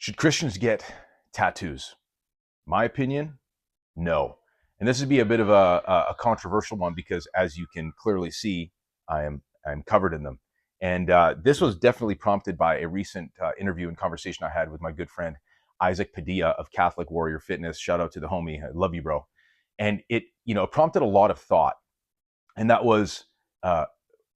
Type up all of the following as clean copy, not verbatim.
Should Christians get tattoos? My opinion, no. And this would be a bit of a controversial one because, as you can clearly see, I'm covered in them. And this was definitely prompted by a recent interview and conversation I had with my good friend Isaac Padilla of Catholic Warrior Fitness. Shout out to the homie, I love you, bro. And it, prompted a lot of thought, and that was, uh,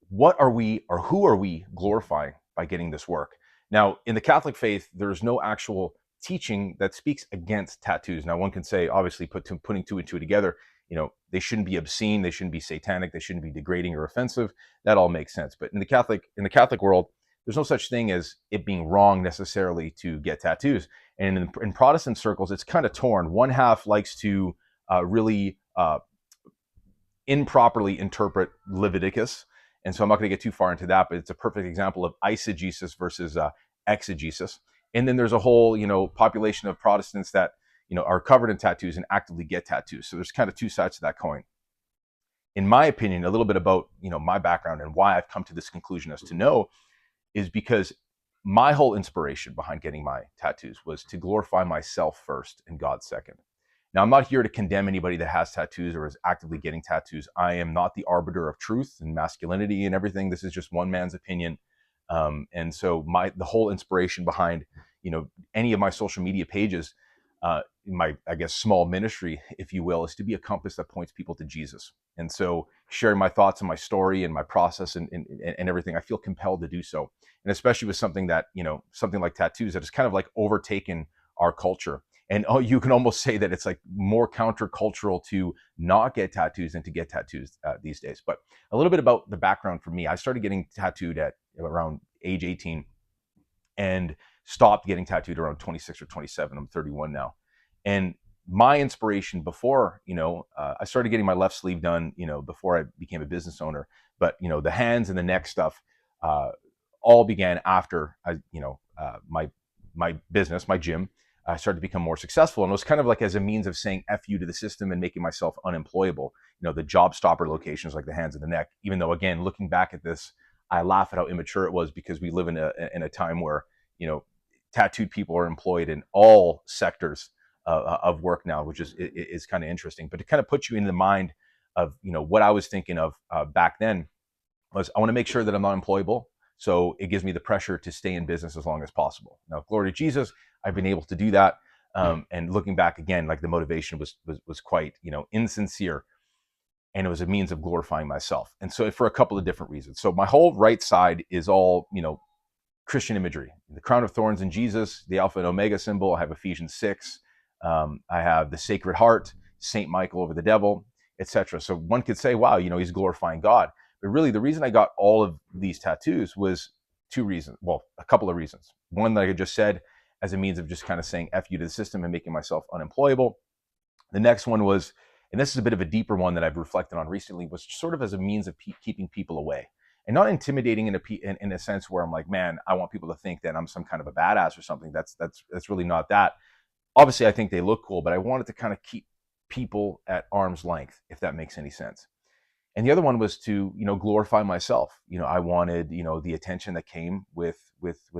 what are we, or who are we glorifying by getting this work? Now, in the Catholic faith, there's no actual teaching that speaks against tattoos. Now, one can say, obviously, putting two and two together, they shouldn't be obscene, they shouldn't be satanic, they shouldn't be degrading or offensive. That all makes sense. But in the Catholic world, there's no such thing as it being wrong necessarily to get tattoos. And in Protestant circles, it's kind of torn. One half likes to really improperly interpret Leviticus. And so I'm not going to get too far into that, but it's a perfect example of eisegesis versus exegesis. And then there's a whole, population of Protestants that, are covered in tattoos and actively get tattoos. So there's kind of two sides to that coin. In my opinion, a little bit about, my background and why I've come to this conclusion as to know is because my whole inspiration behind getting my tattoos was to glorify myself first and God second. Now, I'm not here to condemn anybody that has tattoos or is actively getting tattoos. I am not the arbiter of truth and masculinity and everything. This is just one man's opinion. And so the whole inspiration behind, any of my social media pages, my, I guess, small ministry, if you will, is to be a compass that points people to Jesus. And so sharing my thoughts and my story and my process and everything, I feel compelled to do so. And especially with something that, something like tattoos that has kind of like overtaken our culture. And you can almost say that it's like more countercultural to not get tattoos than to get tattoos these days. But a little bit about the background for me. I started getting tattooed at around age 18 and stopped getting tattooed around 26 or 27. I'm 31 now. And my inspiration before, I started getting my left sleeve done, before I became a business owner. But, the hands and the neck stuff all began after my business, my gym, I started to become more successful. And it was kind of like as a means of saying F you to the system and making myself unemployable. The job stopper locations like the hands and the neck, even though, again, looking back at this, I laugh at how immature it was because we live in a time where, tattooed people are employed in all sectors of work now, which is kind of interesting. But to kind of put you in the mind of, what I was thinking of back then was I want to make sure that I'm not employable. So it gives me the pressure to stay in business as long as possible. Now, glory to Jesus, I've been able to do that. And looking back again, like the motivation was quite, insincere, and it was a means of glorifying myself. And so for a couple of different reasons. So my whole right side is all, Christian imagery, the crown of thorns in Jesus, the Alpha and Omega symbol. I have Ephesians 6. I have the Sacred Heart, Saint Michael over the devil, etc. So one could say, wow, he's glorifying God. But really, the reason I got all of these tattoos was two reasons. Well, a couple of reasons. One, like I just said, as a means of just kind of saying F you to the system and making myself unemployable. The next one was, and this is a bit of a deeper one that I've reflected on recently, was sort of as a means of keeping people away. And not intimidating in a sense where I'm like, man, I want people to think that I'm some kind of a badass or something. That's really not that. Obviously, I think they look cool, but I wanted to kind of keep people at arm's length, if that makes any sense. And the other one was to, glorify myself. I wanted, the attention that came with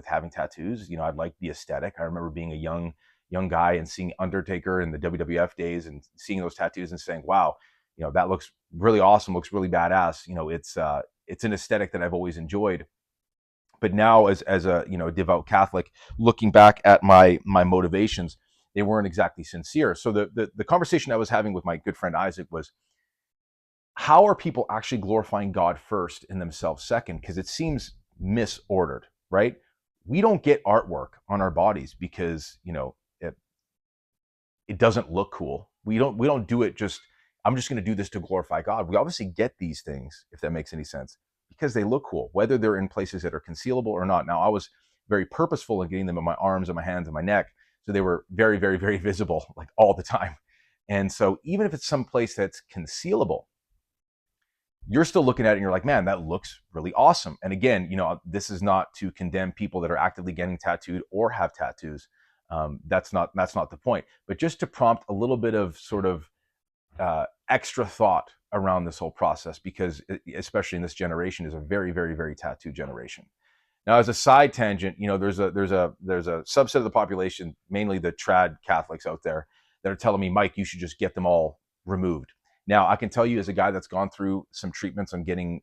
having tattoos. I liked the aesthetic. I remember being a young guy and seeing Undertaker in the WWF days and seeing those tattoos and saying, wow, that looks really awesome, looks really badass. It's an aesthetic that I've always enjoyed. But now as a, devout Catholic, looking back at my motivations, they weren't exactly sincere. So the conversation I was having with my good friend Isaac was, how are people actually glorifying God first and themselves second? Because it seems misordered, right? We don't get artwork on our bodies because, it doesn't look cool. We don't do it just, I'm just going to do this to glorify God. We obviously get these things, if that makes any sense, because they look cool, whether they're in places that are concealable or not. Now, I was very purposeful in getting them in my arms and my hands and my neck. So they were very, very, very visible, like all the time. And so even if it's some place that's concealable, you're still looking at it and you're like, man, that looks really awesome. And again, this is not to condemn people that are actively getting tattooed or have tattoos. That's not the point, but just to prompt a little bit of sort of extra thought around this whole process, because especially in this generation is a very, very, very tattoo generation. Now, as a side tangent, there's a subset of the population, mainly the trad Catholics out there, that are telling me, Mike, you should just get them all removed. Now, I can tell you, as a guy that's gone through some treatments on getting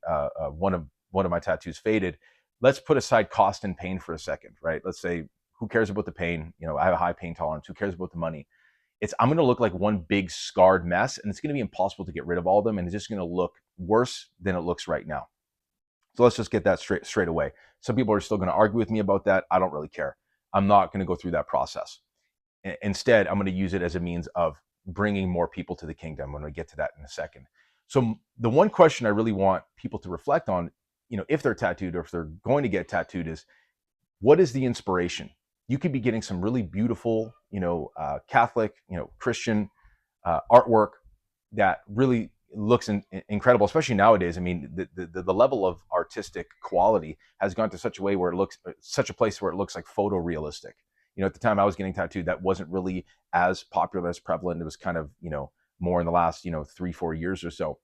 one of my tattoos faded. Let's put aside cost and pain for a second, right? Let's say, who cares about the pain? I have a high pain tolerance. Who cares about the money? I'm going to look like one big scarred mess, and it's going to be impossible to get rid of all of them, and it's just going to look worse than it looks right now. So let's just get that straight away. Some people are still going to argue with me about that. I don't really care. I'm not going to go through that process. Instead, I'm going to use it as a means of bringing more people to the kingdom. When we get to that in a second. So the one question I really want people to reflect on, if they're tattooed or if they're going to get tattooed, is what is the inspiration? You could be getting some really beautiful, Catholic, Christian artwork that really looks incredible, especially nowadays. I mean, the level of artistic quality has gone to such a way where it looks such a place where it looks like photorealistic. At the time I was getting tattooed, that wasn't really as popular, as prevalent. It was kind of, more in the last, 3-4 years or so.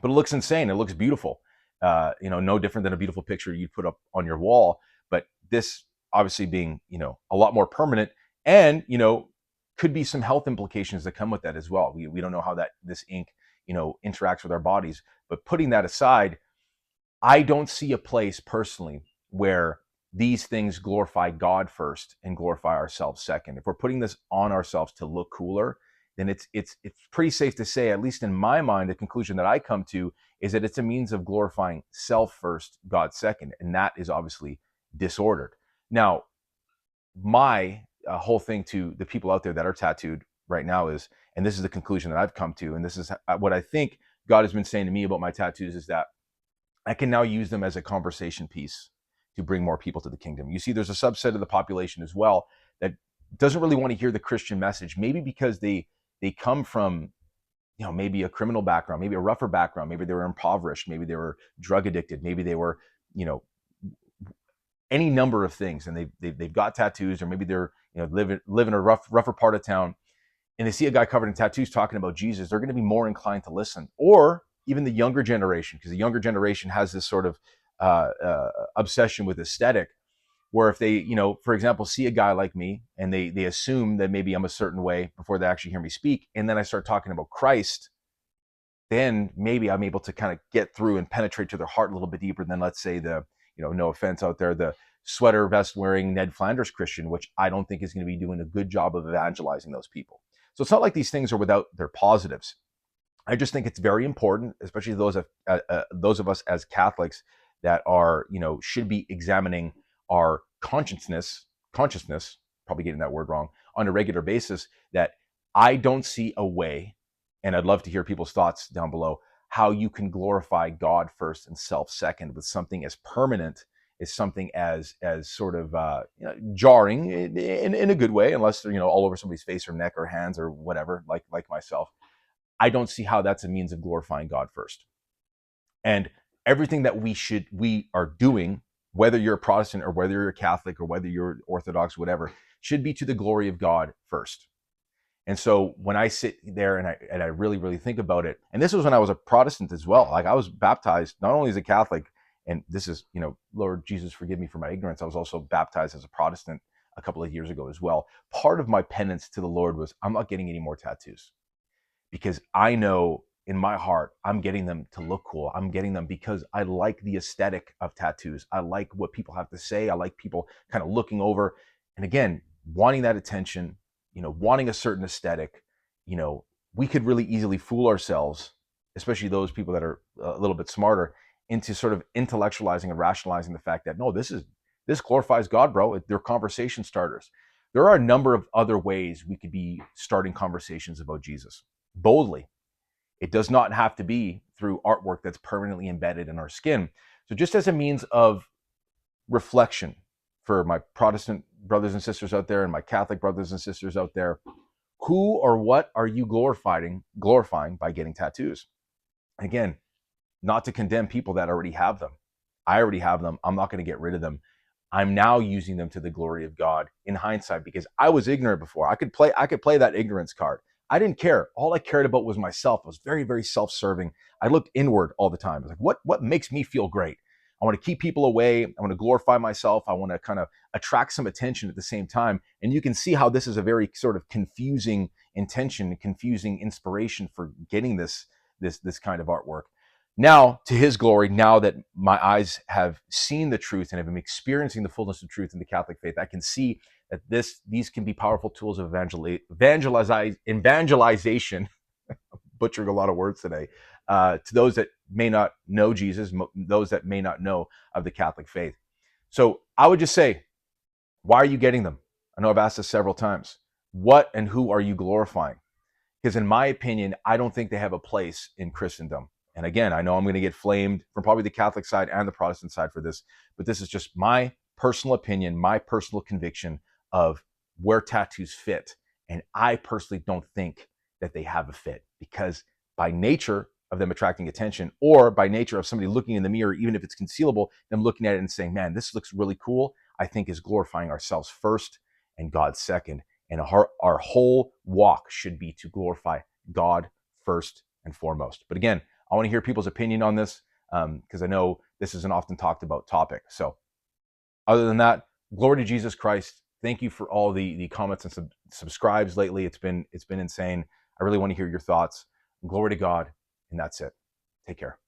But it looks insane. It looks beautiful. No different than a beautiful picture you'd put up on your wall. But this obviously being, a lot more permanent, and, could be some health implications that come with that as well. We don't know how this ink, interacts with our bodies. But putting that aside, I don't see a place personally where these things glorify God first and glorify ourselves second. If we're putting this on ourselves to look cooler, then it's pretty safe to say, at least in my mind, the conclusion that I come to is that it's a means of glorifying self first, God second, and that is obviously disordered. Now, my whole thing to the people out there that are tattooed right now is, and this is the conclusion that I've come to, and this is what I think God has been saying to me about my tattoos, is that I can now use them as a conversation piece to bring more people to the kingdom. You see, there's a subset of the population as well that doesn't really want to hear the Christian message, maybe because they come from, maybe a criminal background, maybe a rougher background, maybe they were impoverished, maybe they were drug addicted, maybe they were, any number of things, and they've got tattoos, or maybe they're, live in a rougher part of town, and they see a guy covered in tattoos talking about Jesus. They're going to be more inclined to listen. Or even the younger generation, because the younger generation has this sort of obsession with aesthetic, where if they, for example, see a guy like me and they assume that maybe I'm a certain way before they actually hear me speak, and then I start talking about Christ, then maybe I'm able to kind of get through and penetrate to their heart a little bit deeper than, let's say, the, no offense out there, the sweater vest wearing Ned Flanders Christian, which I don't think is going to be doing a good job of evangelizing those people. So it's not like these things are without their positives. I just think it's very important, especially those of us as Catholics that are, should be examining our consciousness, probably getting that word wrong, on a regular basis, that I don't see a way, and I'd love to hear people's thoughts down below, how you can glorify God first and self second with something as permanent as something as sort of jarring in a good way, unless they're, all over somebody's face or neck or hands or whatever, like myself. I don't see how that's a means of glorifying God first. And everything that we are doing, whether you're a Protestant or whether you're a Catholic or whether you're Orthodox, whatever, should be to the glory of God first. And so when I sit there and I really, really think about it, and this was when I was a Protestant as well. Like, I was baptized not only as a Catholic, and this is, Lord Jesus, forgive me for my ignorance, I was also baptized as a Protestant a couple of years ago as well. Part of my penance to the Lord was, I'm not getting any more tattoos, because I know in my heart, I'm getting them to look cool. I'm getting them because I like the aesthetic of tattoos. I like what people have to say. I like people kind of looking over. And again, wanting that attention, wanting a certain aesthetic, we could really easily fool ourselves, especially those people that are a little bit smarter, into sort of intellectualizing and rationalizing the fact that, no, this glorifies God, bro. They're conversation starters. There are a number of other ways we could be starting conversations about Jesus boldly. It does not have to be through artwork that's permanently embedded in our skin. So just as a means of reflection for my Protestant brothers and sisters out there and my Catholic brothers and sisters out there, who or what are you glorifying by getting tattoos? Again, not to condemn people that already have them. I already have them. I'm not going to get rid of them. I'm now using them to the glory of God in hindsight, because I was ignorant before. I could play that ignorance card. I didn't care. All I cared about was myself. I was very, very self-serving. I looked inward all the time. I was like, what makes me feel great? I want to keep people away. I want to glorify myself. I want to kind of attract some attention at the same time. And you can see how this is a very sort of confusing intention, confusing inspiration for getting this kind of artwork. Now, to his glory, now that my eyes have seen the truth and have been experiencing the fullness of truth in the Catholic faith, I can see that these can be powerful tools of evangelization, butchering a lot of words today, to those that may not know Jesus, those that may not know of the Catholic faith. So I would just say, why are you getting them? I know I've asked this several times. What and who are you glorifying? Because in my opinion, I don't think they have a place in Christendom. And again, I know I'm going to get flamed from probably the Catholic side and the Protestant side for this, but this is just my personal opinion, my personal conviction of where tattoos fit. And I personally don't think that they have a fit, because by nature of them attracting attention, or by nature of somebody looking in the mirror, even if it's concealable, them looking at it and saying, man, this looks really cool, I think is glorifying ourselves first and God second. And our whole walk should be to glorify God first and foremost. But again, I want to hear people's opinion on this, because I know this is an often talked about topic. So other than that, glory to Jesus Christ. Thank you for all the comments and subscribes lately. It's been insane. I really want to hear your thoughts. Glory to God. And that's it. Take care.